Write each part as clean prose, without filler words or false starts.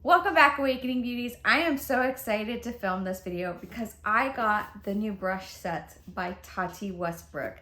Welcome back, Awakening Beauties. I am so excited to film this video because I got the new brush set by Tati Westbrook.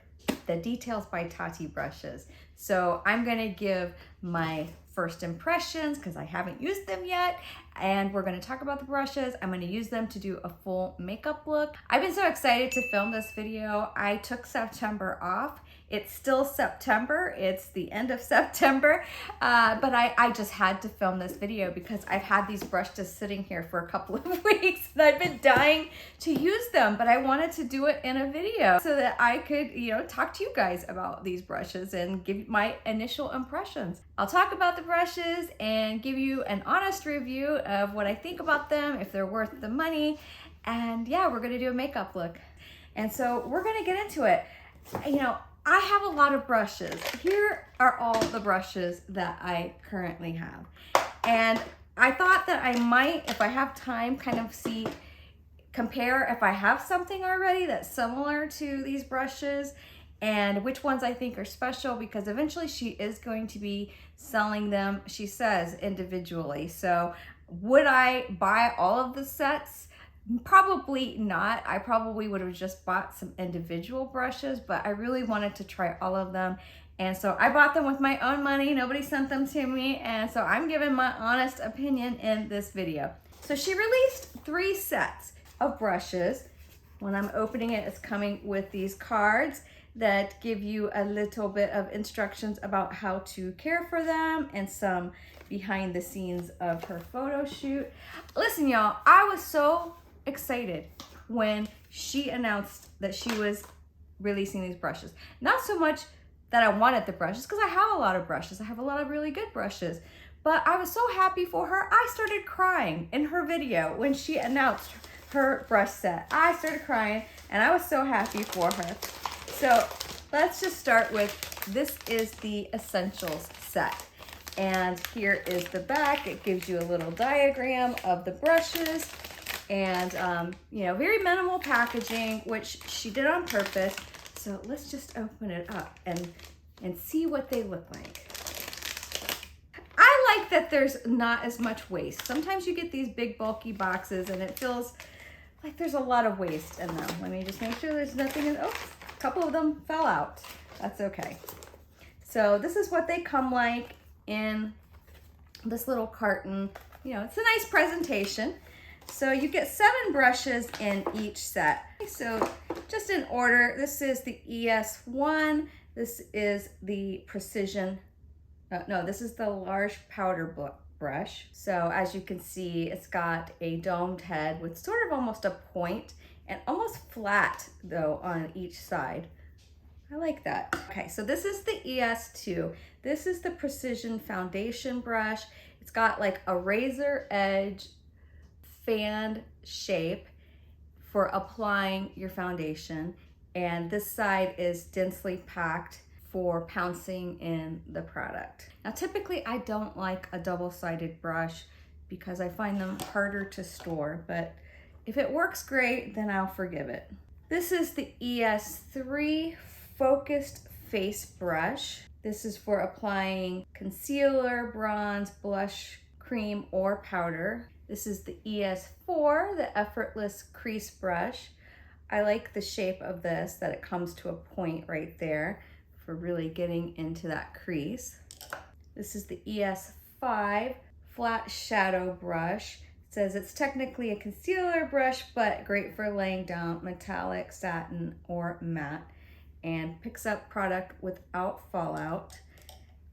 The Details by Tati brushes. So I'm gonna give my first impressions because I haven't used them yet, and we're gonna talk about the brushes. I'm gonna use them to do a full makeup look. I've been so excited to film this video. I took September off. It's still September, it's the end of September, but I just had to film this video because I've had these brushes sitting here for a couple of weeks and I've been dying to use them, but I wanted to do it in a video so that I could, talk to you guys about these brushes and give my initial impressions. I'll talk about the brushes and give you an honest review of what I think about them, if they're worth the money, and yeah, we're gonna do a makeup look. And so we're gonna get into it. I have a lot of brushes. Here are all the brushes that I currently have. And I thought that I might, if I have time, kind of compare if I have something already that's similar to these brushes and which ones I think are special, because eventually she is going to be selling them, she says, individually. So would I buy all of the sets? Probably not. I probably would have just bought some individual brushes, but I really wanted to try all of them. And so I bought them with my own money. Nobody sent them to me. And so I'm giving my honest opinion in this video. So she released 3 sets of brushes. When I'm opening it, it's coming with these cards that give you a little bit of instructions about how to care for them and some behind the scenes of her photo shoot. Listen, y'all, I was so excited when she announced that she was releasing these brushes. Not so much that I wanted the brushes, because I have a lot of brushes. I have a lot of really good brushes. But I was so happy for her. I started crying in her video when she announced her brush set. I started crying and I was so happy for her. So let's just start with, this is the Essentials set. And here is the back. It gives you a little diagram of the brushes. And, very minimal packaging, which she did on purpose. So let's just open it up and see what they look like. I like that there's not as much waste. Sometimes you get these big bulky boxes and it feels like there's a lot of waste in them. Let me just make sure there's nothing in, oh, a couple of them fell out. That's okay. So this is what they come like in this little carton. It's a nice presentation. So you get 7 brushes in each set. So just in order, this is the ES1, this is the Precision, this is the large powder brush. So as you can see, it's got a domed head with sort of almost a point and almost flat though on each side. I like that. Okay, so this is the ES2. This is the Precision Foundation brush. It's got like a razor edge fan shape for applying your foundation, and this side is densely packed for pouncing in the product. Now typically I don't like a double-sided brush because I find them harder to store, but if it works great, then I'll forgive it. This is the ES3 Focused Face Brush. This is for applying concealer, bronze, blush, cream, or powder. This is the ES4, the Effortless Crease Brush. I like the shape of this, that it comes to a point right there for really getting into that crease. This is the ES5 Flat Shadow Brush. It says it's technically a concealer brush, but great for laying down metallic, satin, or matte, and picks up product without fallout.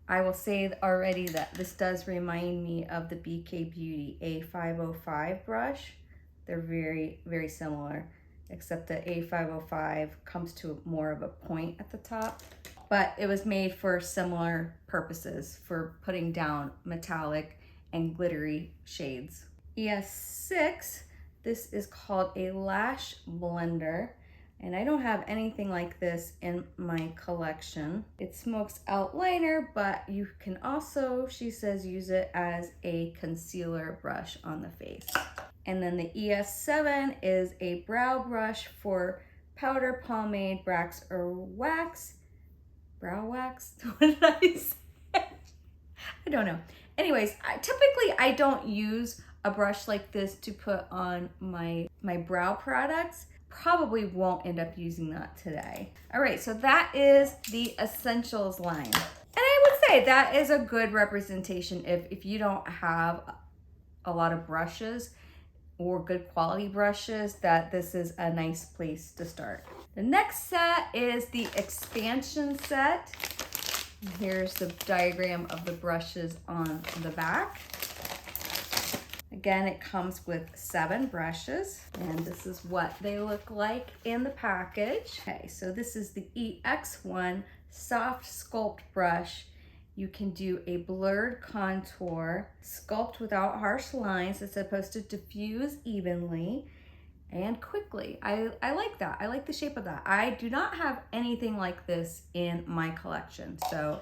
I will say already that this does remind me of the BK Beauty A505 brush. They're very, very similar, except the A505 comes to more of a point at the top. But it was made for similar purposes, for putting down metallic and glittery shades. ES6, this is called a Lash Blender. And I don't have anything like this in my collection. It smokes out liner, but you can also, she says, use it as a concealer brush on the face. And then the ES7 is a brow brush for powder, pomade, wax, or wax. Brow wax? What did I say? I don't know. Anyways, typically I don't use a brush like this to put on my brow products. Probably won't end up using that today. All right, so that is the Essentials line. And I would say that is a good representation if you don't have a lot of brushes or good quality brushes, that this is a nice place to start. The next set is the expansion set. Here's the diagram of the brushes on the back. Again, it comes with 7 brushes, and this is what they look like in the package. Okay, so this is the EX1 Soft Sculpt Brush. You can do a blurred contour, sculpt without harsh lines. It's supposed to diffuse evenly and quickly. I like that. I like the shape of that. I do not have anything like this in my collection, so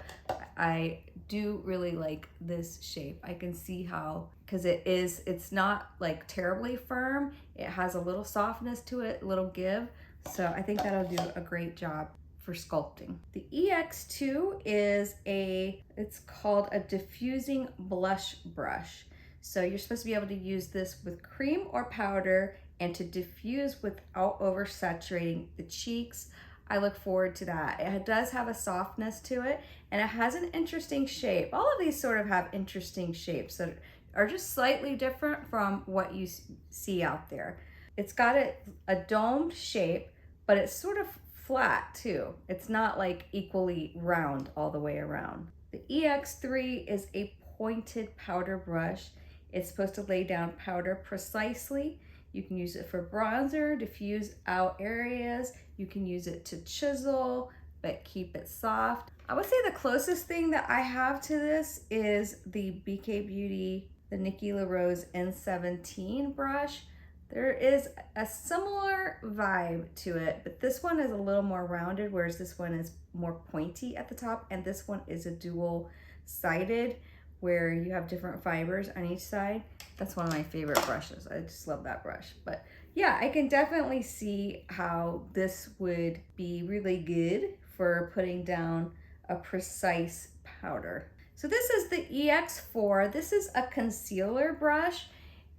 I do really like this shape. I can see how, because it's not like terribly firm. It has a little softness to it, a little give. So I think that'll do a great job for sculpting. The EX2 is it's called a diffusing blush brush. So you're supposed to be able to use this with cream or powder and to diffuse without oversaturating the cheeks. I look forward to that. It does have a softness to it, and it has an interesting shape. All of these sort of have interesting shapes that are just slightly different from what you see out there. It's got a domed shape, but it's sort of flat too. It's not like equally round all the way around. The EX3 is a pointed powder brush. It's supposed to lay down powder precisely. You can use it for bronzer, diffuse out areas. You can use it to chisel, but keep it soft. I would say the closest thing that I have to this is the BK Beauty, the Nikki LaRose N17 brush. There is a similar vibe to it, but this one is a little more rounded, whereas this one is more pointy at the top, and this one is a dual-sided, where you have different fibers on each side. That's one of my favorite brushes. I just love that brush. But yeah, I can definitely see how this would be really good for putting down a precise powder. So this is the EX4. This is a concealer brush,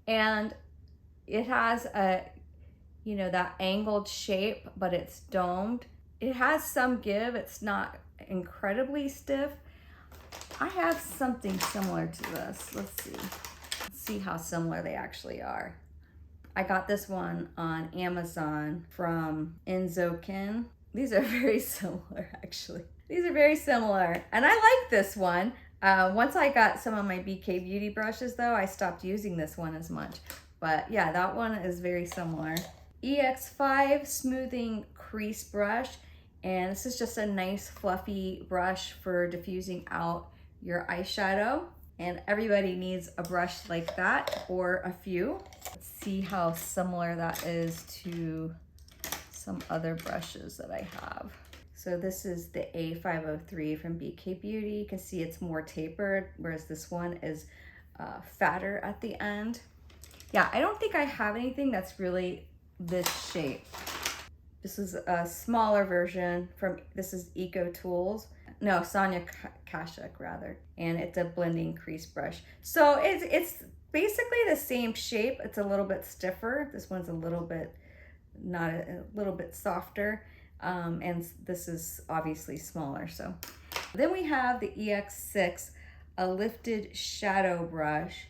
and it has that angled shape, but it's domed. It has some give. It's not incredibly stiff. I have something similar to this. Let's see how similar they actually are. I got this one on Amazon from Enzokin. These are very similar, actually. These are very similar, and I like this one. Once I got some of my BK Beauty brushes, though, I stopped using this one as much. But yeah, that one is very similar. EX5 Smoothing Crease Brush, and this is just a nice fluffy brush for diffusing out your eyeshadow, and everybody needs a brush like that or a few. Let's see how similar that is to some other brushes that I have. So this is the A503 from BK Beauty. You can see it's more tapered, whereas this one is fatter at the end. Yeah, I don't think I have anything that's really this shape. This is a smaller version this is Eco Tools. No, Sonia Kashuk rather. And it's a blending crease brush. So it's basically the same shape. It's a little bit stiffer. This one's a little bit softer. And this is obviously smaller. So then we have the EX6, a lifted shadow brush.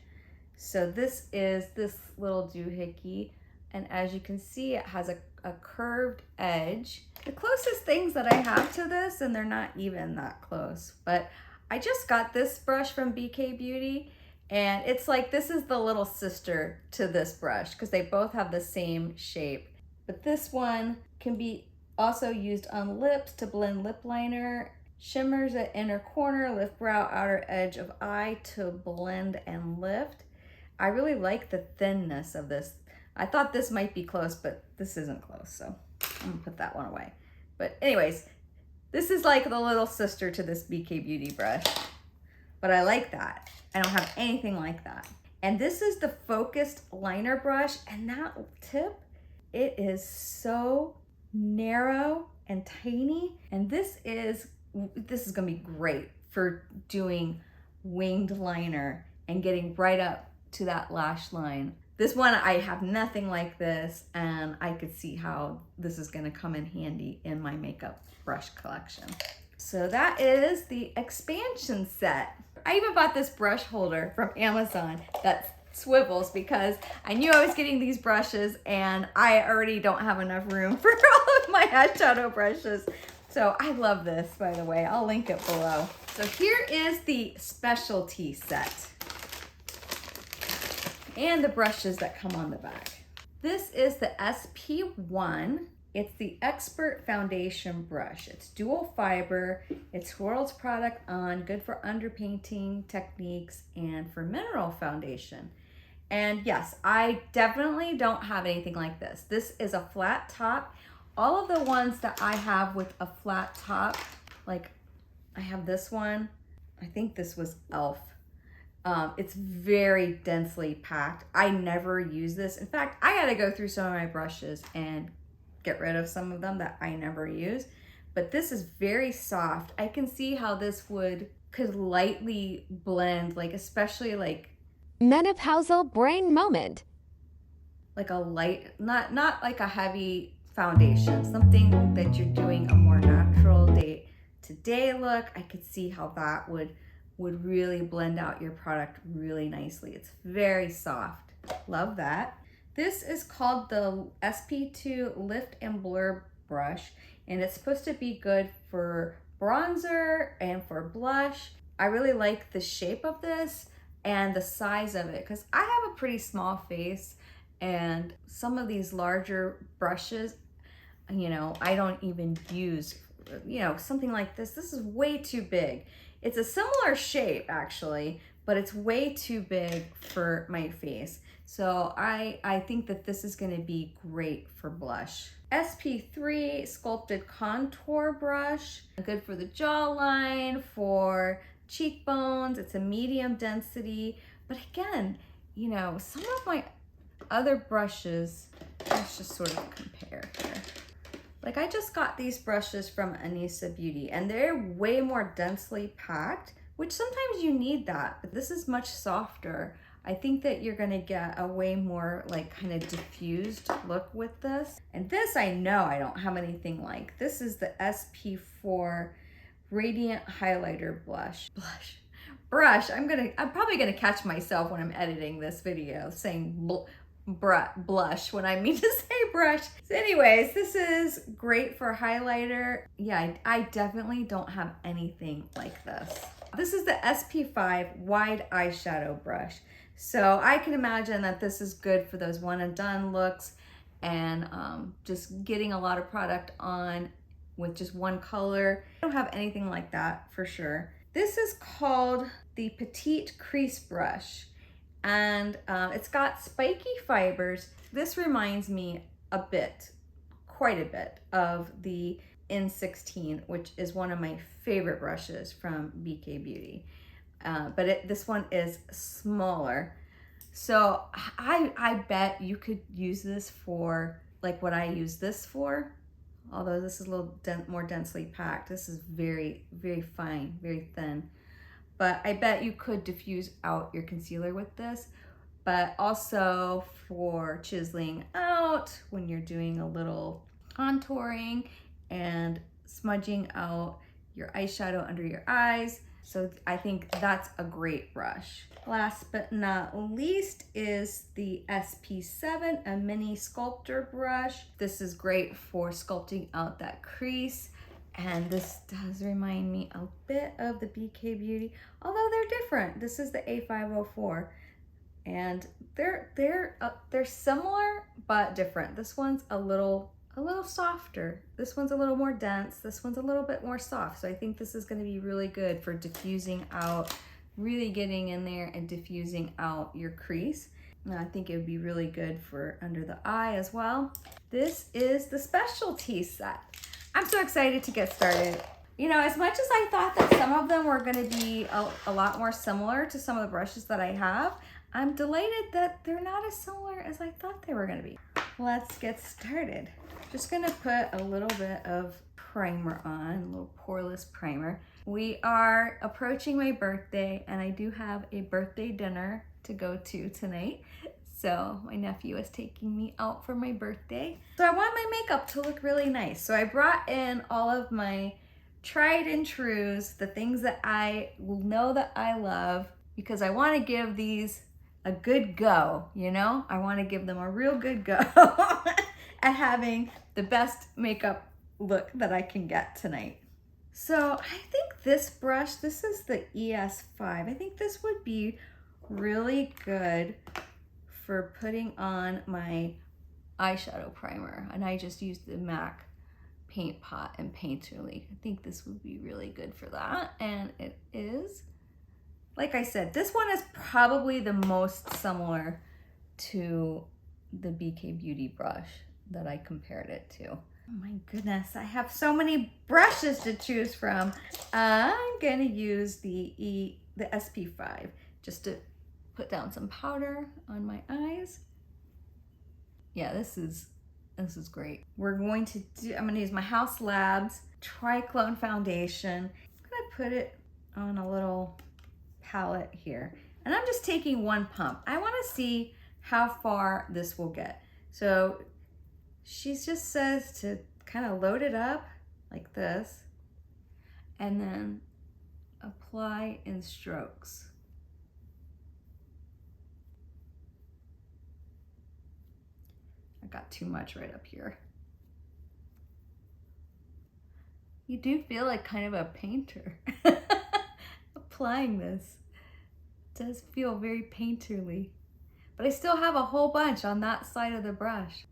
So this is this little doohickey, and as you can see, it has a curved edge. The closest things that I have to this, and they're not even that close, but I just got this brush from BK Beauty, and it's like this is the little sister to this brush because they both have the same shape. But this one can be also used on lips to blend lip liner, shimmers at inner corner, lift brow, outer edge of eye to blend and lift. I really like the thinness of this. I thought this might be close, but this isn't close, so I'm gonna put that one away. But anyways, this is like the little sister to this BK Beauty brush, but I like that. I don't have anything like that. And this is the focused liner brush, and that tip, it is so narrow and tiny, and this is gonna be great for doing winged liner. and getting right up to that lash line. This one, I have nothing like this, and I could see how this is gonna come in handy in my makeup brush collection. So that is the expansion set. I even bought this brush holder from Amazon that swivels because I knew I was getting these brushes and I already don't have enough room for all of my eyeshadow brushes. So I love this, by the way. I'll link it below. So here is the specialty set and the brushes that come on the back. This is the SP1. It's the Expert Foundation Brush. It's dual fiber. It's Swirl's product on, good for underpainting techniques and for mineral foundation. And yes, I definitely don't have anything like this. This is a flat top. All of the ones that I have with a flat top, like I have this one, I think this was e.l.f. It's very densely packed. I never use this. In fact, I gotta go through some of my brushes and get rid of some of them that I never use. But this is very soft. I can see how this could lightly blend, like especially like menopausal brain moment. Like a light, not like a heavy foundation, something that you're doing a more natural day-to-day look. I could see how that would really blend out your product really nicely. It's very soft. Love that. This is called the SP2 Lift and Blur brush, and it's supposed to be good for bronzer and for blush. I really like the shape of this and the size of it because I have a pretty small face, and some of these larger brushes, you know, I don't even use, you know, something like this. This is way too big. It's a similar shape actually, but it's way too big for my face. So I think that this is gonna be great for blush. SP3 Sculpted Contour Brush, good for the jawline, for cheekbones. It's a medium density, but again, you know, some of my other brushes, let's just sort of compare here. Like I just got these brushes from Anisa Beauty and they're way more densely packed, which sometimes you need that, but this is much softer. I think that you're gonna get a way more like kind of diffused look with this. And this, I know I don't have anything like. This is the SP4 Radiant Highlighter Brush. I'm probably gonna catch myself when I'm editing this video saying blush when I mean to say brush. So anyways, this is great for highlighter. Yeah, I definitely don't have anything like this. This is the SP5 Wide Eyeshadow Brush. So I can imagine that this is good for those one and done looks and just getting a lot of product on with just one color. I don't have anything like that for sure. This is called the Petite Crease Brush, and it's got spiky fibers. This reminds me quite a bit of the N16, which is one of my favorite brushes from BK Beauty. But this one is smaller. So I bet you could use this for like what I use this for, although this is a little more densely packed. This is very, very fine, very thin. But I bet you could diffuse out your concealer with this, but also for chiseling out when you're doing a little contouring and smudging out your eyeshadow under your eyes. So I think that's a great brush. Last but not least is the SP7, a mini sculptor brush. This is great for sculpting out that crease. And this does remind me a bit of the BK Beauty, although they're different. This is the A504, and they're similar but different. This one's a little softer. This one's a little more dense. This one's a little bit more soft. So I think this is going to be really good for diffusing out, really getting in there and diffusing out your crease. And I think it would be really good for under the eye as well. This is the specialty set. I'm so excited to get started. You know, as much as I thought that some of them were going to be a lot more similar to some of the brushes that I have, I'm delighted that they're not as similar as I thought they were going to be. Let's get started. Just going to put a little bit of primer on, a little poreless primer. we are approaching my birthday, and I do have a birthday dinner to go to tonight. So my nephew is taking me out for my birthday. So I want my makeup to look really nice. So I brought in all of my tried and trues, the things that I will know that I love, because I want to give these a good go, you know? I want to give them a real good go at having the best makeup look that I can get tonight. So I think this brush, this is the ES5. I think this would be really good for putting on my eyeshadow primer. And I just used the MAC Paint Pot and Painterly. I think this would be really good for that. And it is. Like I said, this one is probably the most similar to the BK Beauty brush that I compared it to. Oh my goodness, I have so many brushes to choose from. I'm gonna use the SP5 just to put down some powder on my eyes. Yeah, this is great. We're going to do, I'm gonna use my House Labs Triclone Foundation. I'm gonna put it on a little palette here. And I'm just taking one pump. I wanna see how far this will get. So she just says to kind of load it up like this and then apply in strokes. I got too much right up here. You do feel like kind of a painter applying this. It does feel very painterly, but I still have a whole bunch on that side of the brush.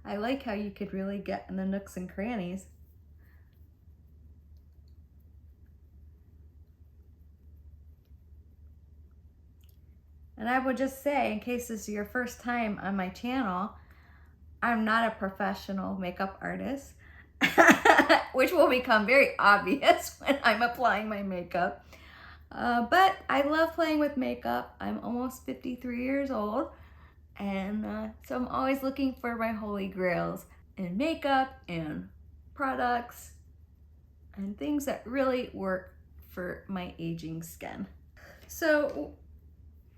I like how you could really get in the nooks and crannies. And I would just say, in case this is your first time on my channel, I'm not a professional makeup artist, which will become very obvious when I'm applying my makeup. But I love playing with makeup. I'm almost 53 years old. And so I'm always looking for my holy grails in makeup and products and things that really work for my aging skin. So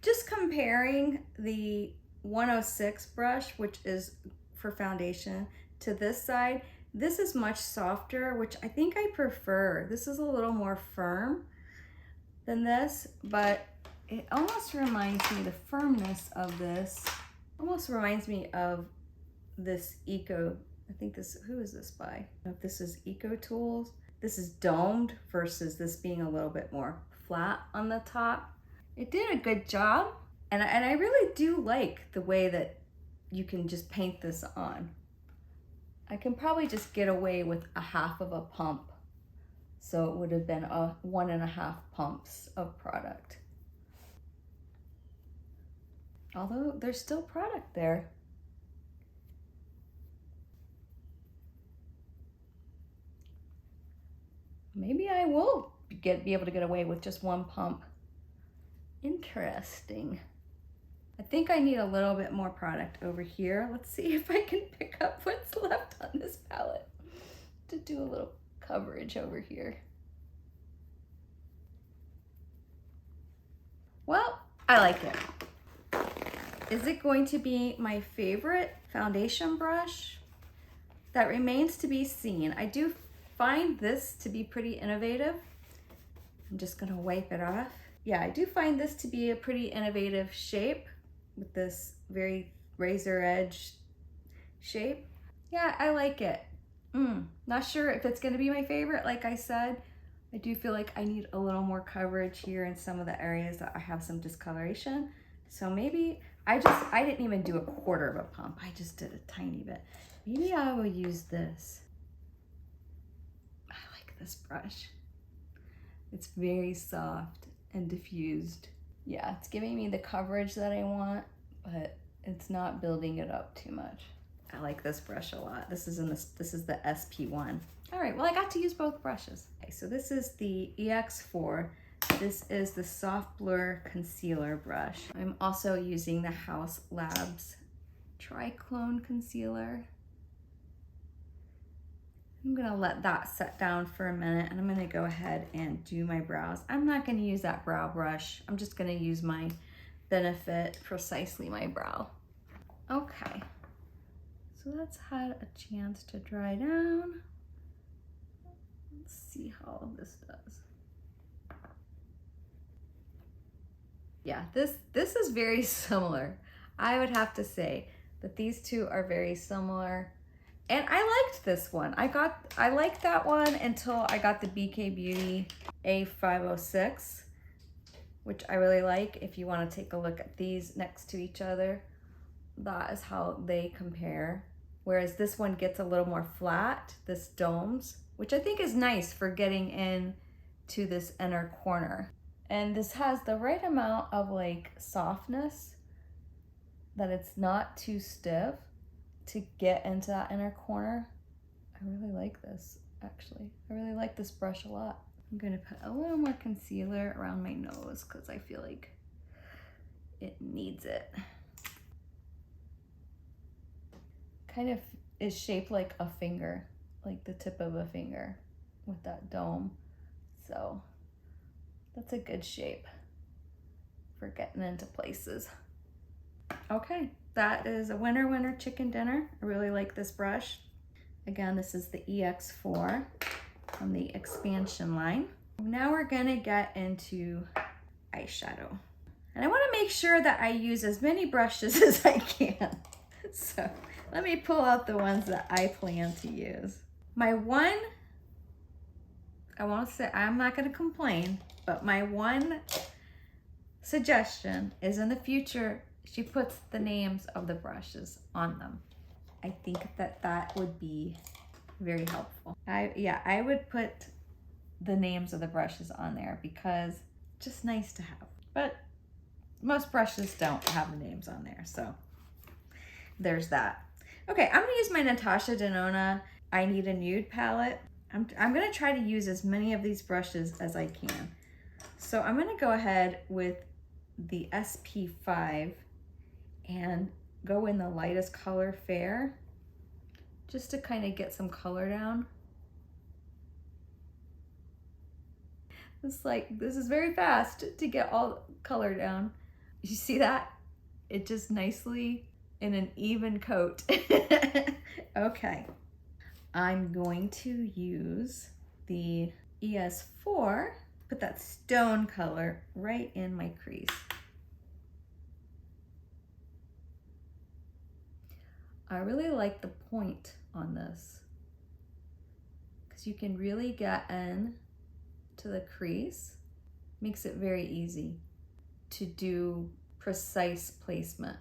just comparing the 106 brush, which is for foundation, to this side, this is much softer, which I think I prefer. This is a little more firm than this, but it almost reminds me, the firmness of this almost reminds me of this Eco, I think this, who is this by? I don't know if this is Eco Tools. This is domed versus this being a little bit more flat on the top. It did a good job, and I really do like the way that you can just paint this on. I can probably just get away with a half of a pump, so it would have been a 1.5 pumps of product. Although there's still product there. Maybe I will be able to get away with just one pump. Interesting. I think I need a little bit more product over here. Let's see if I can pick up what's left on this palette to do a little coverage over here. Well, I like it. Is it going to be my favorite foundation brush? That remains to be seen. I do find this to be pretty innovative. I'm just gonna wipe it off. Yeah, I do find this to be a pretty innovative shape with this very razor edge shape. Yeah, I like it. Not sure if it's gonna be my favorite. Like I said, I do feel like I need a little more coverage here in some of the areas that I have some discoloration. So maybe I didn't even do a quarter of a pump. I just did a tiny bit. Maybe I will use this. I like this brush. It's very soft and diffused. Yeah, it's giving me the coverage that I want, but it's not building it up too much. I like this brush a lot. This is the SP1. All right, well, I got to use both brushes. Okay, so this is the EX4. This is the Soft Blur Concealer brush. I'm also using the House Labs Triclone Concealer. I'm gonna let that set down for a minute and I'm gonna go ahead and do my brows. I'm not gonna use that brow brush. I'm just gonna use my Benefit Precisely My Brow. Okay, so that's had a chance to dry down. Let's see how this does. Yeah, this is very similar. I would have to say that these two are very similar. And I liked this one. I liked that one until I got the BK Beauty A506, which I really like. If you want to take a look at these next to each other, that is how they compare. Whereas this one gets a little more flat, this domes, which I think is nice for getting in to this inner corner. And this has the right amount of like softness that it's not too stiff to get into that inner corner. I really like this, actually. I really like this brush a lot. I'm gonna put a little more concealer around my nose because I feel like it needs it. Kind of is shaped like a finger, like the tip of a finger with that dome. So that's a good shape for getting into places. Okay, that is a winner chicken dinner. I really like this brush. Again, this is the EX4 from the expansion line. Now we're gonna get into eyeshadow. And I wanna make sure that I use as many brushes as I can. So let me pull out the ones that I plan to use. My one, I won't say, I'm not gonna complain, but my one suggestion is in the future, she puts the names of the brushes on them. I think that that would be very helpful. I would put the names of the brushes on there because it's just nice to have. But most brushes don't have the names on there, so there's that. Okay, I'm gonna use my Natasha Denona I Need a Nude palette. I'm gonna try to use as many of these brushes as I can. So I'm gonna go ahead with the SP5 and go in the lightest color, Fair, just to kind of get some color down. This is very fast to get all color down. You see that? It just nicely in an even coat. Okay, I'm going to use the ES4, put that stone color right in my crease. I really like the point on this because you can really get in to the crease. Makes it very easy to do precise placement.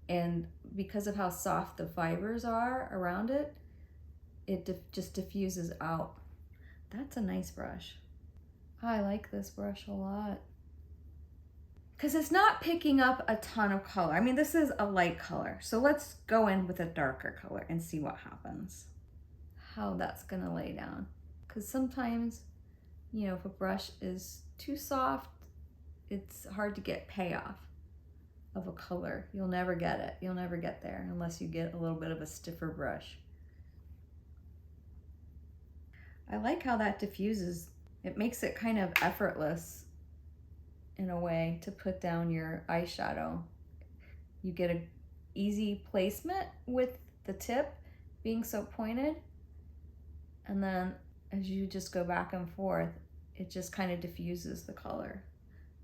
And because of how soft the fibers are around it, it just diffuses out. That's a nice brush. I like this brush a lot because it's not picking up a ton of color. I mean, this is a light color. So let's go in with a darker color and see what happens, how that's gonna lay down. Because sometimes, you know, if a brush is too soft, it's hard to get payoff of a color. You'll never get it. You'll never get there unless you get a little bit of a stiffer brush. I like how that diffuses. It makes it kind of effortless in a way to put down your eyeshadow. You get an easy placement with the tip being so pointed, and then as you just go back and forth, it just kind of diffuses the color.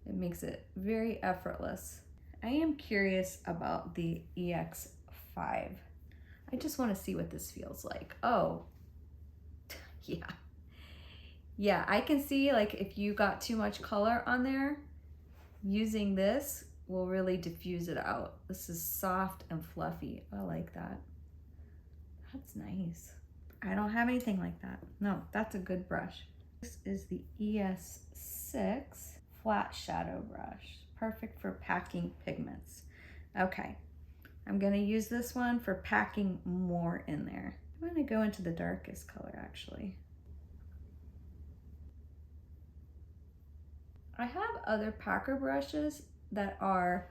It makes it very effortless. I am curious about the EX5. I just want to see what this feels like. Oh, yeah. Yeah, I can see like if you got too much color on there, using this will really diffuse it out. This is soft and fluffy. I like that. That's nice. I don't have anything like that. No, that's a good brush. This is the ES6 flat shadow brush. Perfect for packing pigments. Okay, I'm gonna use this one for packing more in there. I'm gonna go into the darkest color actually. I have other packer brushes that are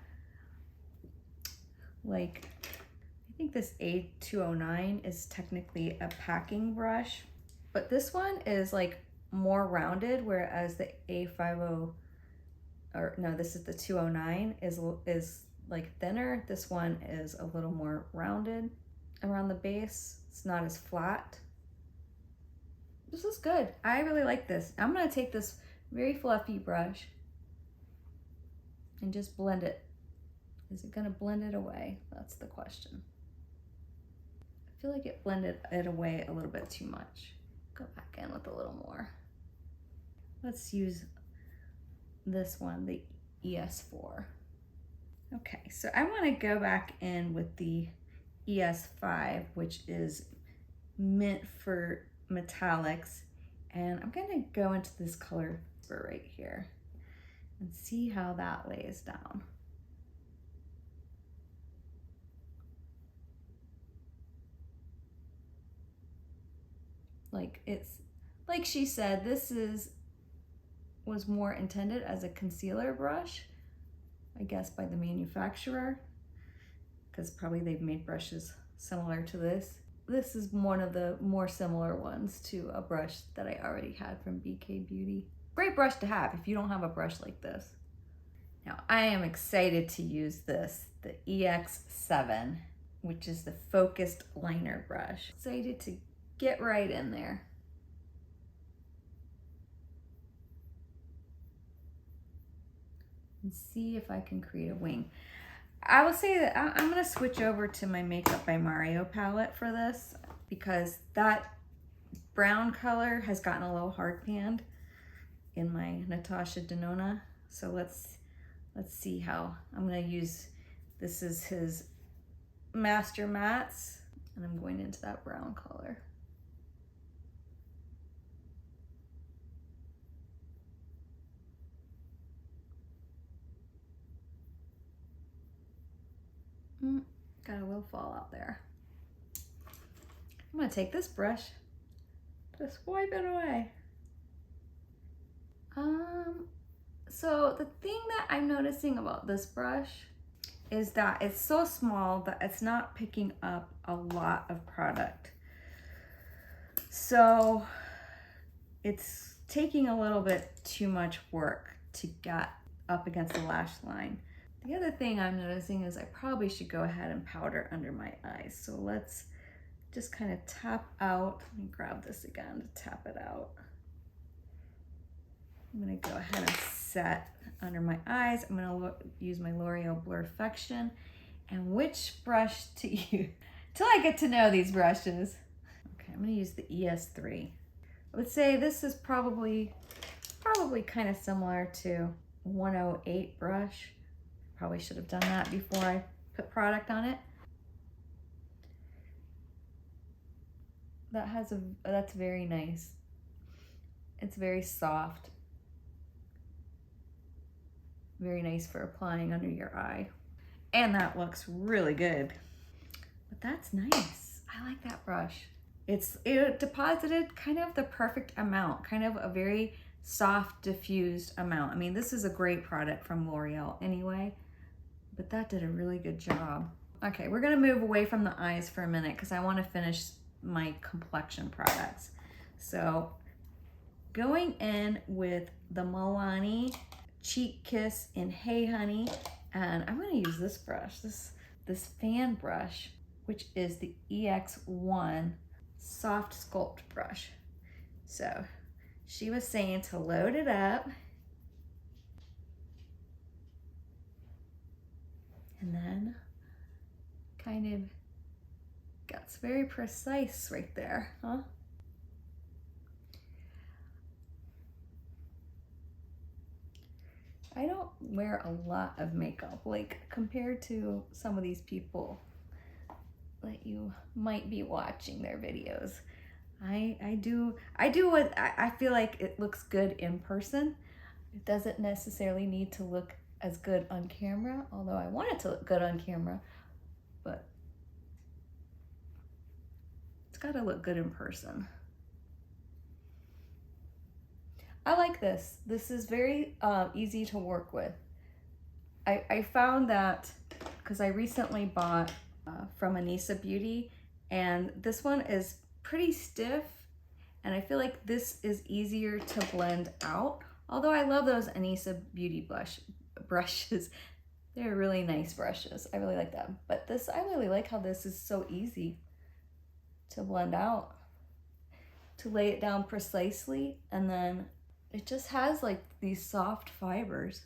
like, I think this A209 is technically a packing brush, but this one is like more rounded, whereas the A50, or no, this is the 209, is like thinner. This one is a little more rounded around the base. It's not as flat. This is good. I really like this. I'm gonna take this very fluffy brush and just blend it. Is it gonna blend it away? That's the question. I feel like it blended it away a little bit too much. Go back in with a little more. Let's use this one, the ES4. Okay, so I want to go back in with the ES5, which is meant for metallics, and I'm going to go into this color right here and see how that lays down. Like like she said, this was more intended as a concealer brush, I guess by the manufacturer, because probably they've made brushes similar to this. This is one of the more similar ones to a brush that I already had from BK Beauty. Great brush to have if you don't have a brush like this. Now I am excited to use this, the EX7, which is the focused liner brush. Excited to get right in there. And see if I can create a wing. I will say that I'm gonna switch over to my Makeup by Mario palette for this, because that brown color has gotten a little hard panned in my Natasha Denona. So let's see how I'm gonna use. This is his Master Mattes, and I'm going into that brown color. Got a little fallout there. I'm gonna take this brush, just wipe it away. So the thing that I'm noticing about this brush is that it's so small that it's not picking up a lot of product. So it's taking a little bit too much work to get up against the lash line. The other thing I'm noticing is I probably should go ahead and powder under my eyes. So let's just kind of tap out. Let me grab this again to tap it out. I'm gonna go ahead and set under my eyes. I'm gonna use my L'Oreal Blurfection. And which brush to use? Till I get to know these brushes. Okay, I'm gonna use the ES3. I would say this is probably kind of similar to 108 brush. Probably should have done that before I put product on it. That's very nice. It's very soft. Very nice for applying under your eye. And that looks really good. But that's nice. I like that brush. It deposited kind of the perfect amount, kind of a very soft, diffused amount. I mean, this is a great product from L'Oreal anyway, but that did a really good job. Okay, we're gonna move away from the eyes for a minute because I wanna finish my complexion products. So going in with the Milani Cheek Kiss in Hey Honey, and I'm gonna use this brush, this fan brush, which is the EX1 soft sculpt brush. So she was saying to load it up and then kind of gets very precise right there, huh? I don't wear a lot of makeup, like compared to some of these people that you might be watching their videos. I do what I feel like it looks good in person. It doesn't necessarily need to look as good on camera, although I want it to look good on camera, but it's gotta look good in person. I like this. This is very easy to work with. I found that because I recently bought from Anisa Beauty, and this one is pretty stiff, and I feel like this is easier to blend out. Although I love those Anisa Beauty brushes. They're really nice brushes. I really like them. But this, I really like how this is so easy to blend out, to lay it down precisely, and then it just has like these soft fibers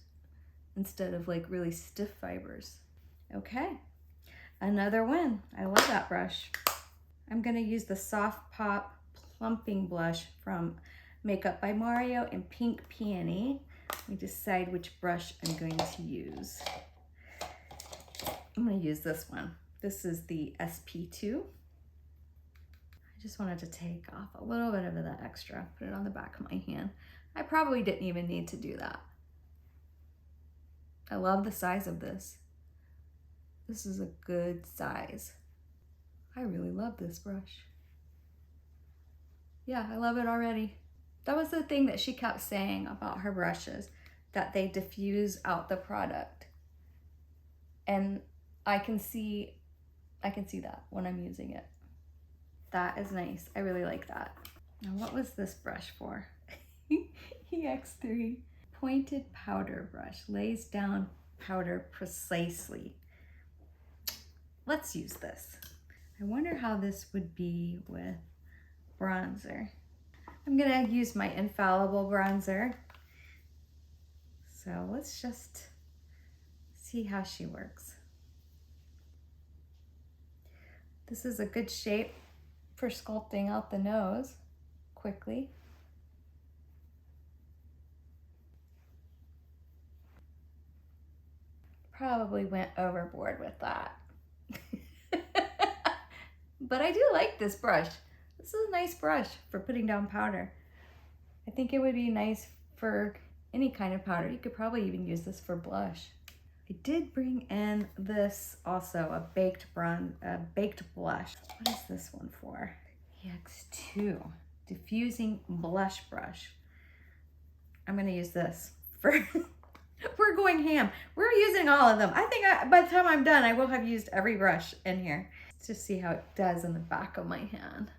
instead of like really stiff fibers. Okay, another win. I love that brush. I'm gonna use the Soft Pop Plumping Blush from Makeup by Mario in Pink Peony. Let me decide which brush I'm going to use. I'm gonna use this one. This is the SP2. I just wanted to take off a little bit of that extra, put it on the back of my hand. I probably didn't even need to do that. I love the size of this. This is a good size. I really love this brush. Yeah, I love it already. That was the thing that she kept saying about her brushes, that they diffuse out the product. And I can see that when I'm using it. That is nice. I really like that. Now, what was this brush for? EX3. Pointed powder brush. Lays down powder precisely. Let's use this. I wonder how this would be with bronzer. I'm gonna use my infallible bronzer. So let's just see how she works. This is a good shape for sculpting out the nose quickly. Probably went overboard with that. But I do like this brush. This is a nice brush for putting down powder. I think it would be nice for any kind of powder. You could probably even use this for blush. I did bring in this also, a baked blush. What is this one for? EX2, diffusing blush brush. I'm gonna use this for, we're going ham. We're using all of them. I think by the time I'm done, I will have used every brush in here. Let's just see how it does in the back of my hand.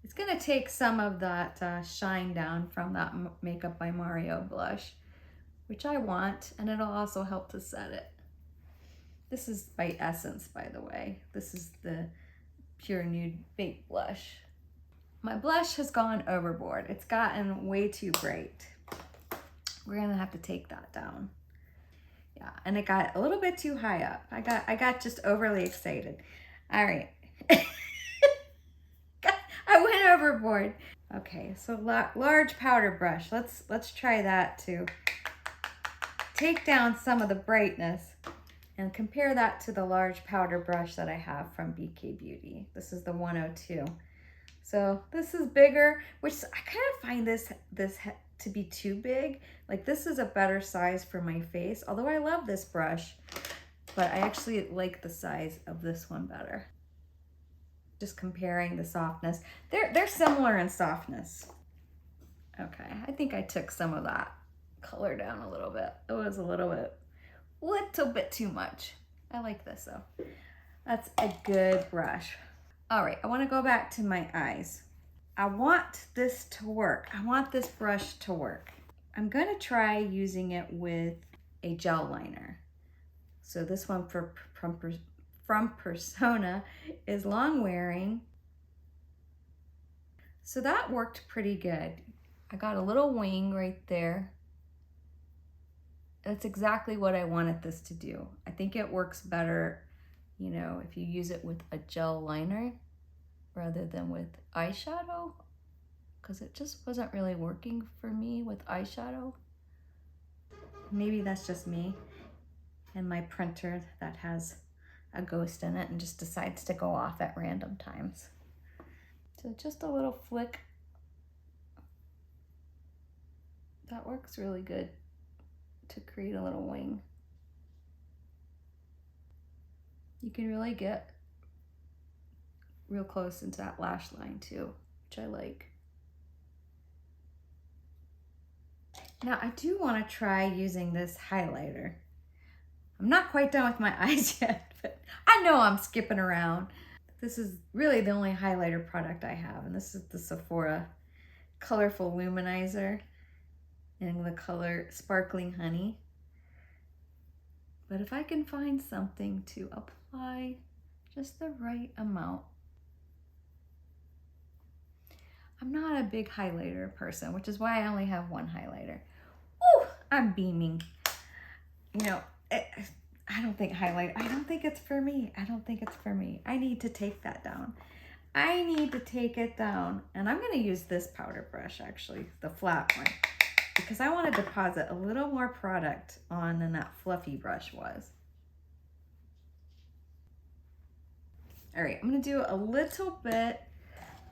It's gonna take some of that shine down from that Makeup by Mario blush, which I want, and it'll also help to set it. This is by Essence, by the way. This is the Pure Nude Baked Blush. My blush has gone overboard. It's gotten way too bright. We're gonna have to take that down. Yeah, and it got a little bit too high up. I got just overly excited. All right. I went overboard. Okay, so large powder brush. Let's try that to take down some of the brightness and compare that to the large powder brush that I have from BK Beauty. This is the 102. So this is bigger, which I kind of find this to be too big. Like, this is a better size for my face, although I love this brush, but I actually like the size of this one better. Just comparing the softness. They're similar in softness. Okay, I think I took some of that color down a little bit. It was a little bit too much. I like this though. That's a good brush. All right, I want to go back to my eyes. I want this to work. I want this brush to work. I'm going to try using it with a gel liner. So this one from Persona is long wearing. So that worked pretty good. I got a little wing right there. That's exactly what I wanted this to do. I think it works better, you know, if you use it with a gel liner rather than with eyeshadow, because it just wasn't really working for me with eyeshadow. Maybe that's just me and my printer that has a ghost in it and just decides to go off at random times. So just a little flick. That works really good to create a little wing. You can really get real close into that lash line too, which I like. Now I do want to try using this highlighter I'm not quite done with my eyes yet, but I know I'm skipping around. This is really the only highlighter product I have, and this is the Sephora Colorful Luminizer in the color Sparkling Honey. But if I can find something to apply just the right amount. I'm not a big highlighter person, which is why I only have one highlighter. Ooh, I'm beaming. You know, I don't think it's for me. I don't think it's for me. I need to take that down. I need to take it down. And I'm gonna use this powder brush, actually, the flat one, because I want to deposit a little more product on than that fluffy brush was. All right, I'm gonna do a little bit.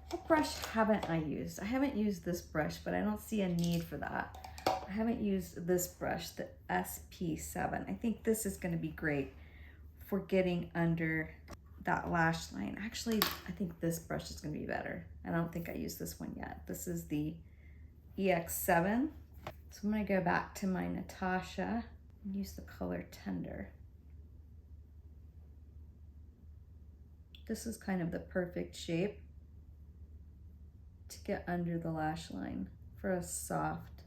What brush haven't I used? I haven't used this brush, but I don't see a need for that. I haven't used this brush, the SP7. I think this is gonna be great for getting under that lash line. Actually, I think this brush is gonna be better. I don't think I used this one yet. This is the EX7. So I'm gonna go back to my Natasha and use the color Tender. This is kind of the perfect shape to get under the lash line for a soft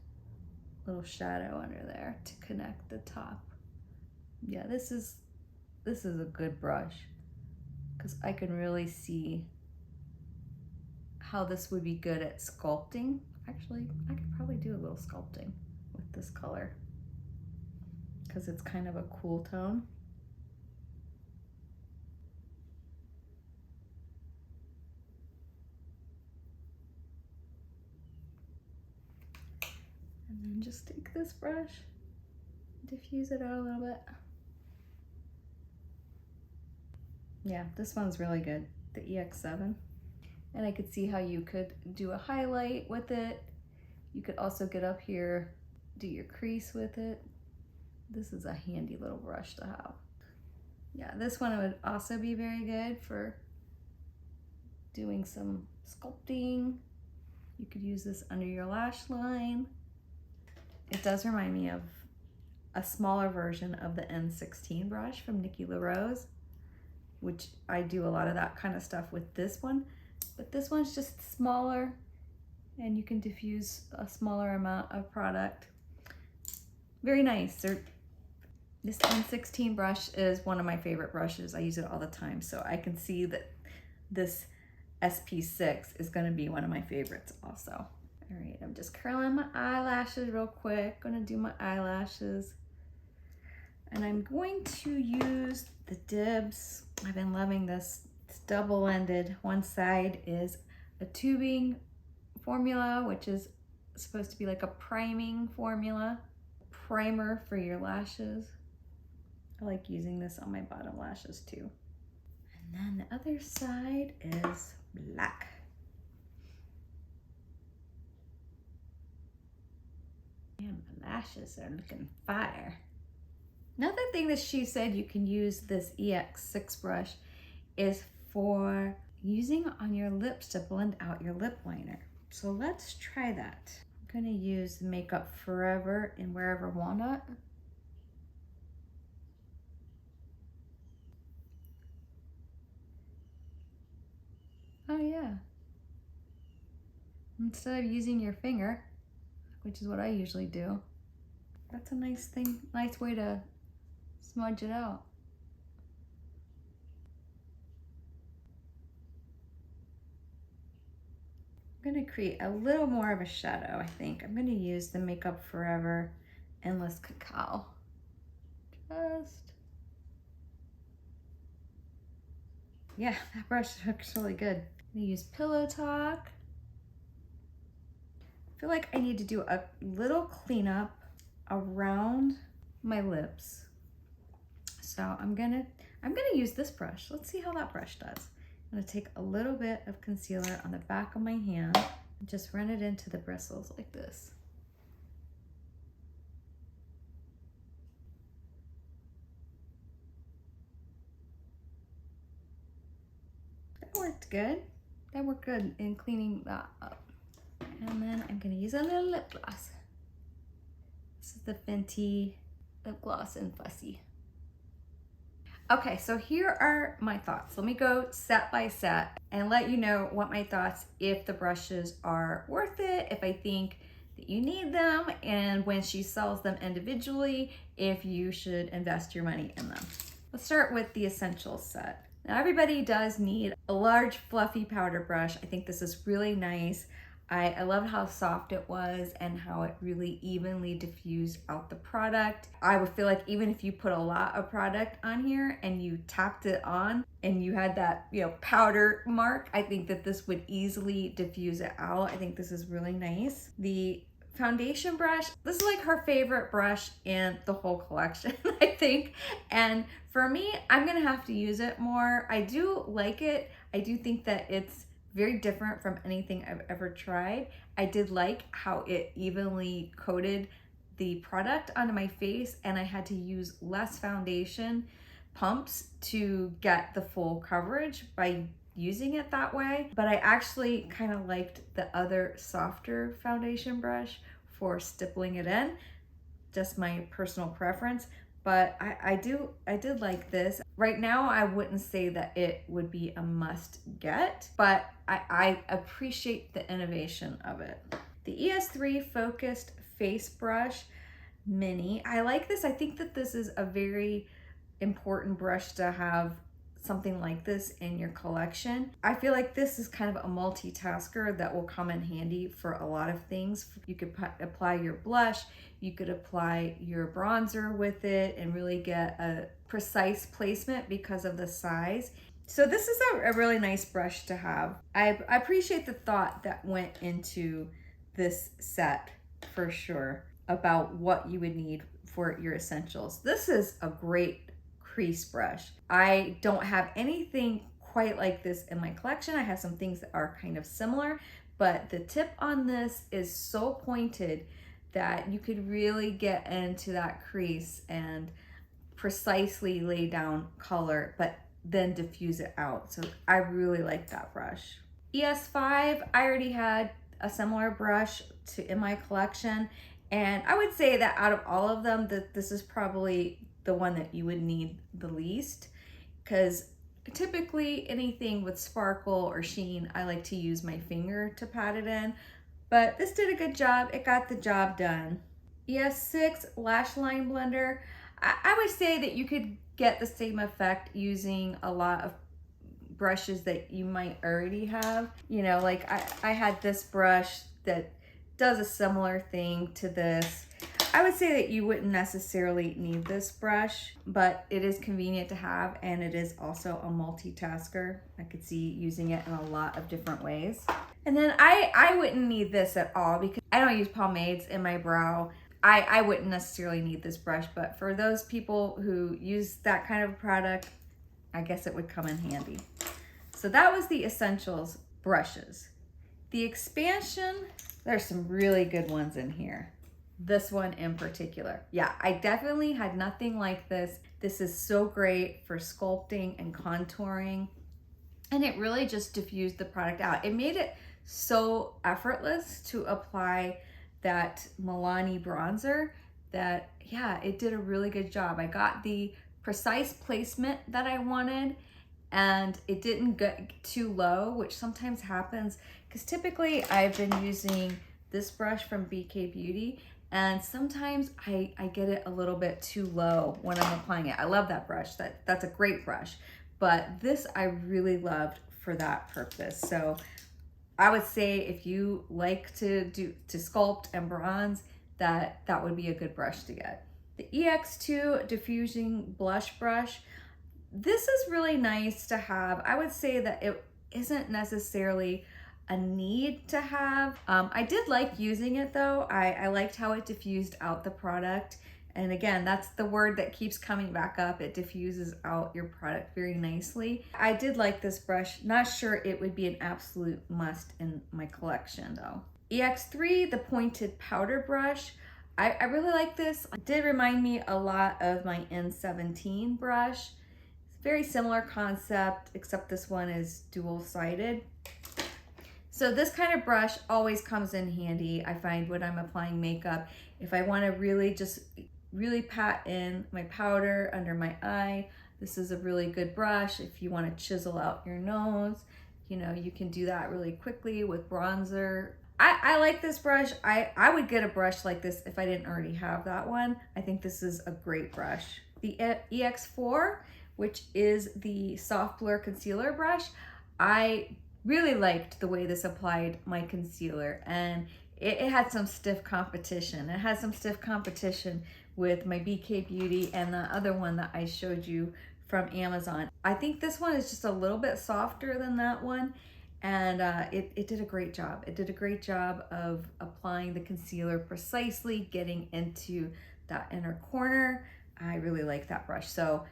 little shadow under there to connect the top. Yeah, this is a good brush because I can really see how this would be good at sculpting. Actually, I could probably do a little sculpting with this color because it's kind of a cool tone. And then just take this brush, diffuse it out a little bit. Yeah, this one's really good, the EX7. And I could see how you could do a highlight with it. You could also get up here, do your crease with it. This is a handy little brush to have. Yeah, this one would also be very good for doing some sculpting. You could use this under your lash line. It does remind me of a smaller version of the N16 brush from Nikki LaRose, which I do a lot of that kind of stuff with this one, but this one's just smaller and you can diffuse a smaller amount of product. Very nice. This N16 brush is one of my favorite brushes. I use it all the time, so I can see that this SP6 is gonna be one of my favorites also. All right, I'm just curling my eyelashes real quick. Gonna do my eyelashes. And I'm going to use the Dibs. I've been loving this. It's double-ended. One side is a tubing formula, which is supposed to be like a priming formula. Primer for your lashes. I like using this on my bottom lashes too. And then the other side is black. Man, my lashes are looking fire. Another thing that she said you can use this EX6 brush is for using on your lips to blend out your lip liner. So let's try that. I'm gonna use Makeup Forever in Wherever Walnut. Oh yeah. Instead of using your finger, which is what I usually do, that's a nice thing, nice way to smudge it out. I'm gonna create a little more of a shadow, I think. I'm gonna use the Makeup Forever Endless Cacao. Yeah, that brush looks really good. I'm gonna use Pillow Talk. I feel like I need to do a little cleanup around my lips. So I'm gonna use this brush. Let's see how that brush does. I'm gonna take a little bit of concealer on the back of my hand and just run it into the bristles like this. That worked good. That worked good in cleaning that up. And then I'm gonna use a little lip gloss. This is the Fenty lip gloss in Fussy. Okay, so here are my thoughts. Let me go set by set and let you know what my thoughts, if the brushes are worth it, if I think that you need them, and when she sells them individually, if you should invest your money in them. Let's start with the essentials set. Now everybody does need a large fluffy powder brush. I think this is really nice. I loved how soft it was and how it really evenly diffused out the product. I would feel like even if you put a lot of product on here and you tapped it on and you had that, powder mark, I think that this would easily diffuse it out. I think this is really nice. The foundation brush, this is like her favorite brush in the whole collection, I think. And for me, I'm gonna have to use it more. I do like it. I do think that it's very different from anything I've ever tried. I did like how it evenly coated the product onto my face, and I had to use less foundation pumps to get the full coverage by using it that way. But I actually kind of liked the other softer foundation brush for stippling it in, just my personal preference. But I did like this. Right now, I wouldn't say that it would be a must get, but I appreciate the innovation of it. The ES3 Focused Face Brush Mini, I like this. I think that this is a very important brush to have something like this in your collection. I feel like this is kind of a multitasker that will come in handy for a lot of things. You could apply your blush, you could apply your bronzer with it and really get a precise placement because of the size. So this is a really nice brush to have. I appreciate the thought that went into this set for sure about what you would need for your essentials. This is a great crease brush. I don't have anything quite like this in my collection. I have some things that are kind of similar, but the tip on this is so pointed that you could really get into that crease and precisely lay down color, but then diffuse it out. So I really like that brush. ES5, I already had a similar brush in my collection, and I would say that out of all of them, that this is probably the one that you would need the least, because typically anything with sparkle or sheen, I like to use my finger to pat it in, but this did a good job. It got the job done. ES6 Lash Line Blender, I would say that you could get the same effect using a lot of brushes that you might already have. Like I had this brush that does a similar thing to this. I would say that you wouldn't necessarily need this brush, but it is convenient to have, and it is also a multitasker. I could see using it in a lot of different ways. And then I wouldn't need this at all because I don't use pomades in my brow. I wouldn't necessarily need this brush, but for those people who use that kind of product, I guess it would come in handy. So that was the essentials brushes. The expansion, there's some really good ones in here. This one in particular. Yeah, I definitely had nothing like this. This is so great for sculpting and contouring. And it really just diffused the product out. It made it so effortless to apply that Milani bronzer that, yeah, it did a really good job. I got the precise placement that I wanted, and it didn't get too low, which sometimes happens because typically I've been using this brush from BK Beauty, and sometimes I get it a little bit too low when I'm applying it. I love that brush. That's a great brush, but this I really loved for that purpose. So I would say if you like to sculpt and bronze, that would be a good brush to get. The EX2 Diffusing Blush Brush. This is really nice to have. I would say that it isn't necessarily a need to have. I did like using it though. I liked how it diffused out the product. And again, that's the word that keeps coming back up. It diffuses out your product very nicely. I did like this brush. Not sure it would be an absolute must in my collection though. EX3, the pointed powder brush. I really like this. It did remind me a lot of my N17 brush. It's very similar concept, except this one is dual-sided. So this kind of brush always comes in handy, I find, when I'm applying makeup. If I want to really pat in my powder under my eye, This is a really good brush if you want to chisel out your nose. You know, you can do that really quickly with bronzer. I like this brush. I would get a brush like this if I didn't already have that one. I think this is a great brush. The EX4, which is the soft blur concealer brush, I really liked the way this applied my concealer, and it had some stiff competition. It had some stiff competition with my BK Beauty and the other one that I showed you from Amazon. I think this one is just a little bit softer than that one, and it did a great job. It did a great job of applying the concealer precisely, getting into that inner corner. I really like that brush. So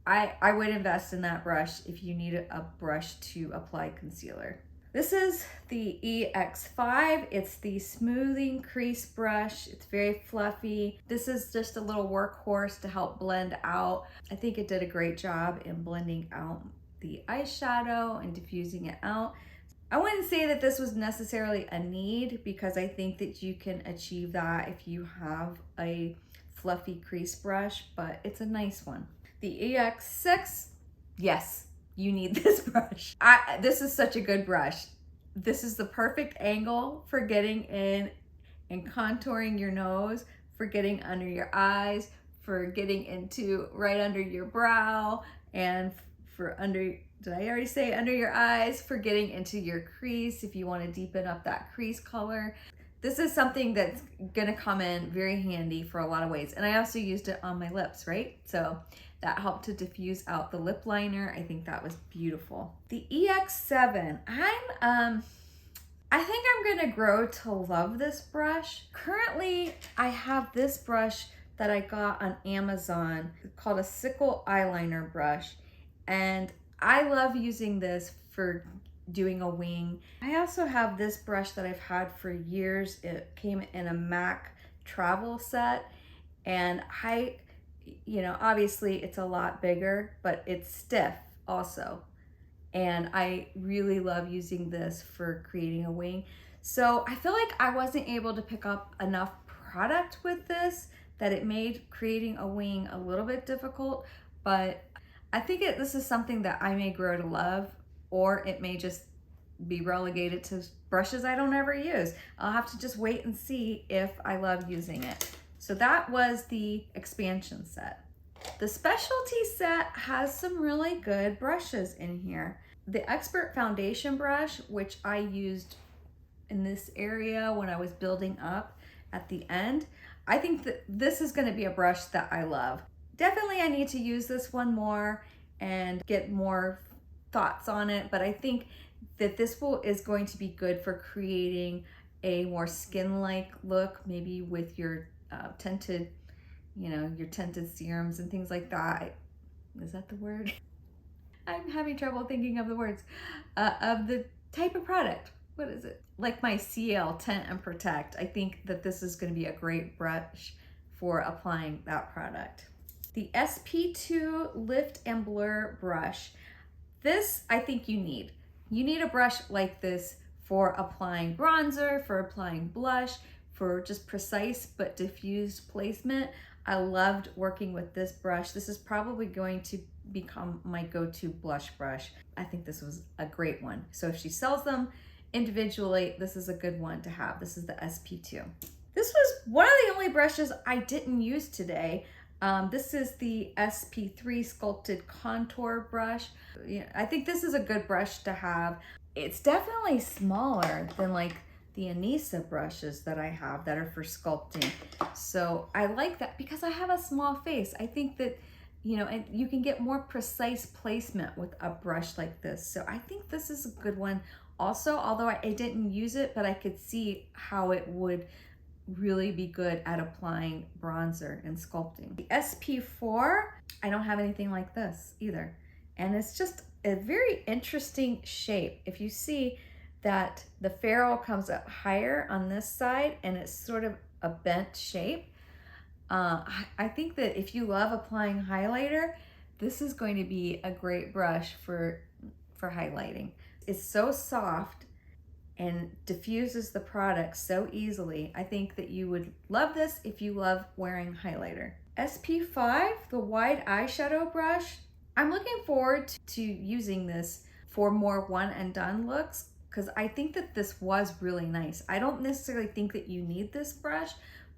I would invest in that brush if you need a brush to apply concealer. This is the EX5. It's the smoothing crease brush. It's very fluffy. This is just a little workhorse to help blend out. I think it did a great job in blending out the eyeshadow and diffusing it out. I wouldn't say that this was necessarily a need, because I think that you can achieve that if you have a fluffy crease brush, but it's a nice one. The EX6, yes, you need this brush. This is such a good brush. This is the perfect angle for getting in and contouring your nose, for getting under your eyes, for getting into right under your brow, and for under, did I already say under your eyes, for getting into your crease if you want to deepen up that crease color. This is something that's gonna come in very handy for a lot of ways. And I also used it on my lips, right? So that helped to diffuse out the lip liner. I think that was beautiful. The EX7, I think I'm gonna grow to love this brush. Currently, I have this brush that I got on Amazon called a sickle eyeliner brush. And I love using this for doing a wing. I also have this brush that I've had for years. It came in a MAC travel set, and obviously it's a lot bigger, but it's stiff also. And I really love using this for creating a wing. So I feel like I wasn't able to pick up enough product with this that it made creating a wing a little bit difficult, but I think this is something that I may grow to love, or it may just be relegated to brushes I don't ever use. I'll have to just wait and see if I love using it. So that was the expansion set. The specialty set has some really good brushes in here. The Expert Foundation brush, which I used in this area when I was building up at the end, I think that this is going to be a brush that I love. Definitely I need to use this one more and get more thoughts on it, but I think that this is going to be good for creating a more skin-like look, maybe with your tinted, your tinted serums and things like that. Is that the word? I'm having trouble thinking of the words. Of the type of product. What is it? Like my CL Tint and Protect. I think that this is going to be a great brush for applying that product. The SP2 Lift and Blur brush. This I think you need. You need a brush like this for applying bronzer, for applying blush, for just precise but diffused placement. I loved working with this brush. This is probably going to become my go-to blush brush. I think this was a great one. So if she sells them individually, this is a good one to have. This is the SP2. This was one of the only brushes I didn't use today. This is the SP3 Sculpted Contour brush. I think this is a good brush to have. It's definitely smaller than like the Anisa brushes that I have that are for sculpting. So I like that because I have a small face. I think that, and you can get more precise placement with a brush like this. So I think this is a good one also, although I didn't use it, but I could see how it would really be good at applying bronzer and sculpting. The SP4, I don't have anything like this either. And it's just a very interesting shape. If you see that the ferrule comes up higher on this side and it's sort of a bent shape, I think that if you love applying highlighter, this is going to be a great brush for highlighting. It's so soft and diffuses the product so easily. I think that you would love this if you love wearing highlighter. SP5, the wide eyeshadow brush. I'm looking forward to using this for more one and done looks because I think that this was really nice. I don't necessarily think that you need this brush,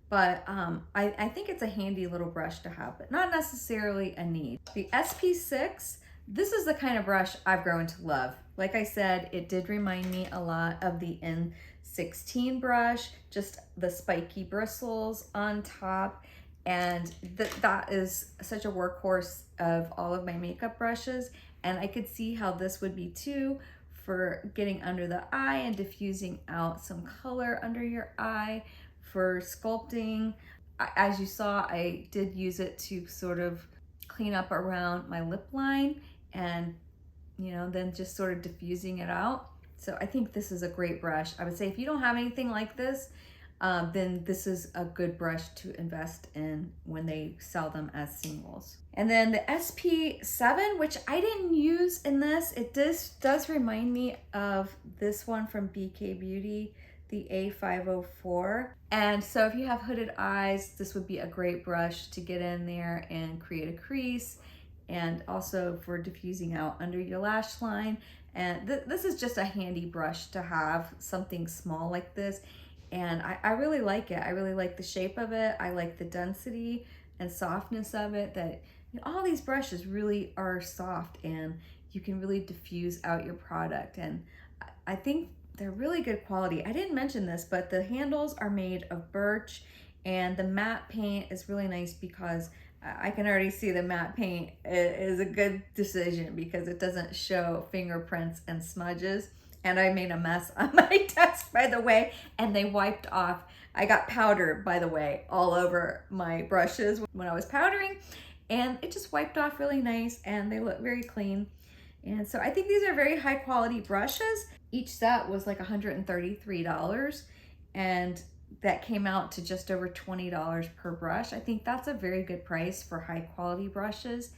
but I think it's a handy little brush to have, but not necessarily a need. The SP6, this is the kind of brush I've grown to love. Like I said, it did remind me a lot of the N16 brush, just the spiky bristles on top. And that is such a workhorse of all of my makeup brushes. And I could see how this would be too for getting under the eye and diffusing out some color under your eye, for sculpting. As you saw, I did use it to sort of clean up around my lip line and, you know, then just sort of diffusing it out. So I think this is a great brush. I would say if you don't have anything like this, then this is a good brush to invest in when they sell them as singles. And then the SP7, which I didn't use in this, it does remind me of this one from BK Beauty, the A504. And so if you have hooded eyes, this would be a great brush to get in there and create a crease, and also for diffusing out under your lash line. And this is just a handy brush to have, something small like this. And I really like it. I really like the shape of it. I like the density and softness of it, that you know, all these brushes really are soft and you can really diffuse out your product. And I think they're really good quality. I didn't mention this, but the handles are made of birch, and the matte paint is really nice because I can already see the matte paint is a good decision because it doesn't show fingerprints and smudges. And I made a mess on my desk, by the way, and they wiped off. I got powder, by the way, all over my brushes when I was powdering, and it just wiped off really nice, and they look very clean. And so I think these are very high quality brushes. Each set was like $133, and that came out to just over $20 per brush. I think that's a very good price for high quality brushes.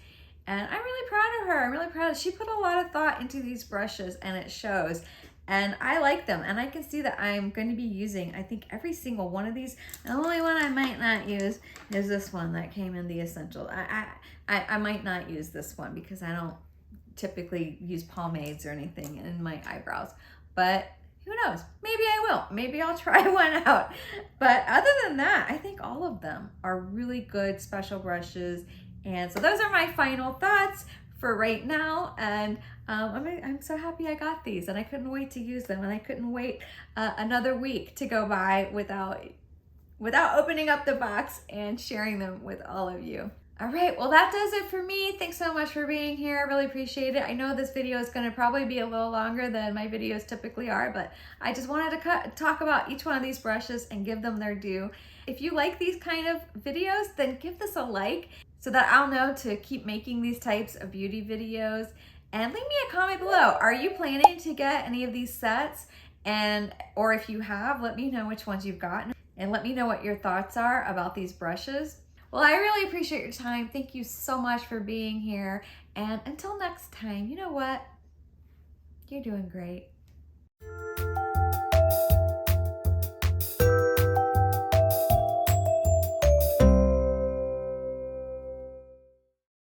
And I'm really proud of her. I'm really proud. She put a lot of thought into these brushes, and it shows. And I like them, and I can see that I'm going to be using, I think, every single one of these. The only one I might not use is this one that came in the Essential. I might not use this one because I don't typically use pomades or anything in my eyebrows. But who knows? Maybe I will. Maybe I'll try one out. But other than that, I think all of them are really good special brushes. And so those are my final thoughts for right now. And I'm so happy I got these, and I couldn't wait to use them, and I couldn't wait another week to go by without opening up the box and sharing them with all of you. All right, well, that does it for me. Thanks so much for being here. I really appreciate it. I know this video is going to probably be a little longer than my videos typically are, but I just wanted to talk about each one of these brushes and give them their due. If you like these kind of videos, then give this a like so that I'll know to keep making these types of beauty videos. And leave me a comment below. Are you planning to get any of these sets? Or if you have, let me know which ones you've gotten, and let me know what your thoughts are about these brushes. Well, I really appreciate your time. Thank you so much for being here. And until next time, you know what? You're doing great.